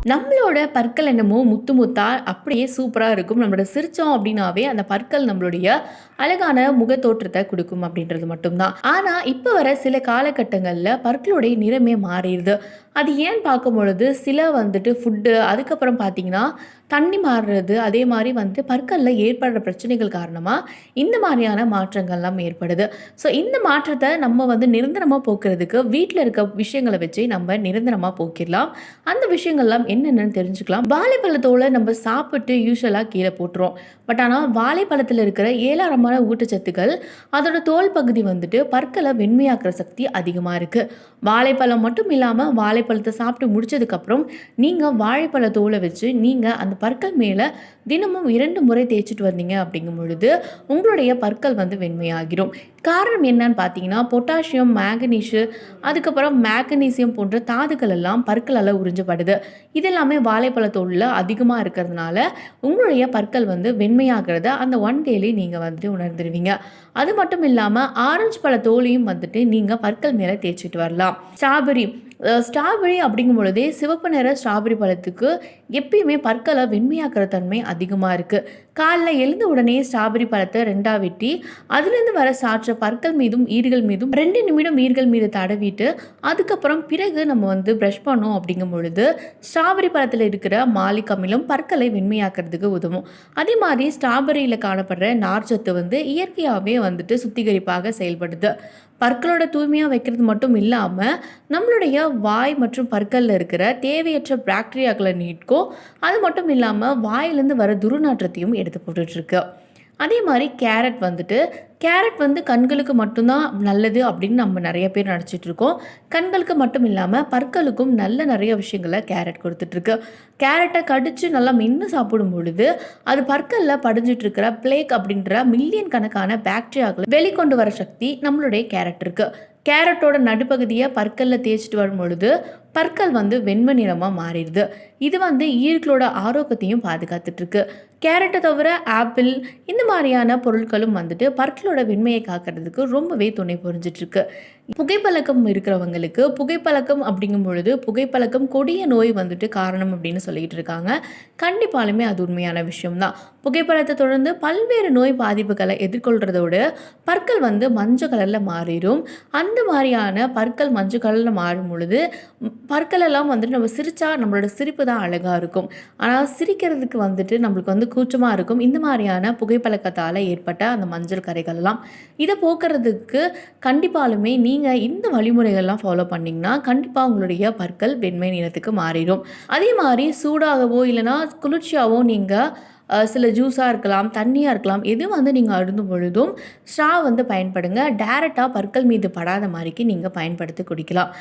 நம்மளோட பற்கள் என்னமோ முத்து முத்தா அப்படியே சூப்பரா இருக்கும். நம்மளோட சிரிச்சோம் அப்படின்னாவே அந்த பற்கள் நம்மளுடைய அழகான முகத்தோற்றத்த குடுக்கும் அப்படின்றது மட்டும் தான். ஆனா, இப்ப வர சில காலகட்டங்கள்ல பற்களுடைய நிறமே மாறிருது. அது ஏன்னு பார்க்கும்பொழுது, சில வந்துட்டு ஃபுட்டு, அதுக்கப்புறம் பார்த்தீங்கன்னா, தண்ணி மாறுறது, அதே மாரி வந்து பற்கள்ல ஏற்படுற பிரச்சனைகள் காரணமா, இந்த மாரியான மாற்றங்கள்லாம் ஏற்படுது. ஸோ, இந்த மாற்றத்த நம்ம வந்து நிரந்தரமா போக்குறதுக்கு, வீட்ல இருக்க விஷயங்கள வச்சே நம்ம நிரந்தரமா போக்கிர்லாம். அந்த விஷயங்கள்லாம் என்னென்னன்னு தெரிஞ்சுக்கலாம். வாழைப்பழத்தோல நம்ம சாப்பிட்டு யூசுவலா கீழ போட்டுருவோம். பட் ஆனா, வாழைப்பழத்தில இருக்கிற ஏராளமான ஊட்டச்சத்துக்கள், அதோட தோல் பகுதி வந்துட்டு பற்கள வெண்மையாக்குற சக்தி அதிகமா இருக்கு. வாழைப்பழம் மட்டும் இல்லாம, வாழைப்பழத்த சாப்பிட்டு முடிச்சதுக்கப்புறம், நீங்க வாழைப்பழ தோல வச்சு, நீங்க அந்த பற்கள் மேல தினமும் 2 முறை தேய்ச்சுட்டு வந்தீங்க அப்படிங்கும் பொழுது, உங்களுடைய பற்கள் வந்து வெண்மையாகிரும். காரணம் என்னன்னு பார்த்தீங்கன்னா, பொட்டாசியம், மேங்கனீசு, அதுக்கப்புறம் மேக்னீசியம் போன்ற தாதுக்கள் எல்லாம் பற்களால உறிஞ்சப்படுது. இது எல்லாமே வாழைப்பழ தோல்ல அதிகமா இருக்கிறதுனால, உங்களுடைய பற்கள் வந்து வெண்மையாகிறத அந்த ஒன் டேலயே நீங்க வந்துட்டு உணர்ந்துருவீங்க. அது மட்டும் இல்லாம, ஆரஞ்சு பழ தோலையும் வந்துட்டு நீங்க பற்கள் மேல தேய்ச்சுட்டு வரலாம். ஸ்ட்ராபெர்ரி அப்படிங்கும் பொழுதே சிவப்பு நிற ஸ்ட்ராபெர்ரி பழத்துக்கு எப்பயுமே பற்கள வெண்மையாக்குற தன்மை அதிகமா இருக்கு. காலைல எழுந்த உடனே ஸ்ட்ராபெர்ரி பழத்த 2ஆ வெட்டி, அதிலிருந்து வர சாற்ற பற்கள் மீதும், ஈறுகள் மீதும் 2 நிமிடம் ஈறுகள் மீது தடவிட்டு, அதுக்கப்புறம் பிறகு நம்ம வந்து பிரஷ் பண்ணோம் அப்படிங்கும் பொழுது, ஸ்ட்ராபெர்ரி பழத்தில இருக்கிற மாலிக் அமிலம் பற்களை வெண்மையாக்குறதுக்கு உதவும். அதே மாரி ஸ்ட்ராபெர்ரியில காணப்படுற நார்ச்சத்து வந்து இயற்கையாவே வந்துட்டு சுத்திகரிப்பாக செயல்படுது. பற்களோட தூய்மையா வைக்கிறது மட்டும் இல்லாம, நம்மளுடைய வாய் மற்றும் பற்கள்ல இருக்கிற தேவையற்ற பாக்டீரியாக்கள நீக்கும். அது மட்டும் இல்லாம, வாயிலிருந்து வர துர்நாற்றத்தையும் எடுத்து போட்டுட்ருக்கு. அதே மாரி கேரட் வந்து கண்களுக்கு மட்டும் தான் நல்லது அப்படின்னு நம்ம நெறைய பேர் நெனச்சிட்டுருக்கோம். கண்களுக்கு மட்டும் இல்லாம, பற்களுக்கும் நல்ல நெறைய விஷயங்கள கேரட் குடுத்துட்ருக்கு. கேரட்ட கடிச்சு நல்லா மென்னு சாப்பிடும் பொழுது, அது பற்கள்ல படிஞ்சிட்டு இருக்கிற பிளேக் அப்படின்ற மில்லியன் கணக்கான பாக்டீரியாக்கள வெளிக்கொண்டு வர சக்தி நம்மளுடைய கேரட் இருக்கு. கேரட்டோட நடுப்பகுதிய பற்கள்ல தேய்ச்சுட்டு வரும்பொழுது, பற்கள் வந்து வெண்மை நிறமா மாறிடுது. இது வந்து ஈறுகளோட ஆரோக்கியத்தையும் பாதுகாத்துட்டு இருக்கு. கேரட்ட தவிர ஆப்பிள் இந்த மாரியான பொருட்களும் வந்துட்டு பற்களோட வெண்மையை காக்கிறதுக்கு ரொம்பவே துணை புரிஞ்சுட்டு இருக்கு. புகைப்பழக்கம் இருக்கிறவங்களுக்கு புகைப்பழக்கம் அப்படிங்கும் பொழுது, புகைப்பழக்கம் கொடிய நோய் வந்துட்டு காரணம் அப்படின்னு சொல்லிட்டு இருக்காங்க. கண்டிப்பாலுமே அது உண்மையான விஷயம் தான். புகைப்பழத்த தொடர்ந்து பல்வேறு நோய் பாதிப்புகள எதிர்கொள்றதோட, பற்கள் வந்து மஞ்ச கலர்ல மாறிரும். அந்த மாரியான பற்கள் மஞ்ச கலர்ல மாறும் பொழுது, பற்கள் எல்லாம் வந்துட்டு நம்ம சிரிச்சா நம்மளோட சிரிப்பு தான் அழகா இருக்கும். ஆனா சிரிக்கிறதுக்கு வந்துட்டு நம்மளுக்கு வந்து கூச்சமா இருக்கும். இந்த மாரியான புகைப்பழக்கத்தால ஏற்பட்ட அந்த மஞ்சள் கறைகள்லாம். இத போக்குறதுக்கு கண்டிப்பாலுமே நீங்க இந்த வழிமுறைகள்லாம் ஃபாலோ பண்ணீங்கன்னா, கண்டிப்பா உங்களுடைய பற்கள் வெண்மை நிறத்துக்கு மாறிரும். அதே மாரி சூடாகவோ இல்லன்னா குளிர்ச்சியாவோ நீங்க சில ஜூஸா இருக்கலாம், தண்ணியா இருக்கலாம். எது வந்து நீங்க அருந்தும் பொழுதும் ஸ்ட்ரா வந்து பயன்படுங்க. டைரக்ட்டா பற்கள் மீது படாத மாரிக்கு நீங்க பயன்படுத்தி குடிக்கலாம்.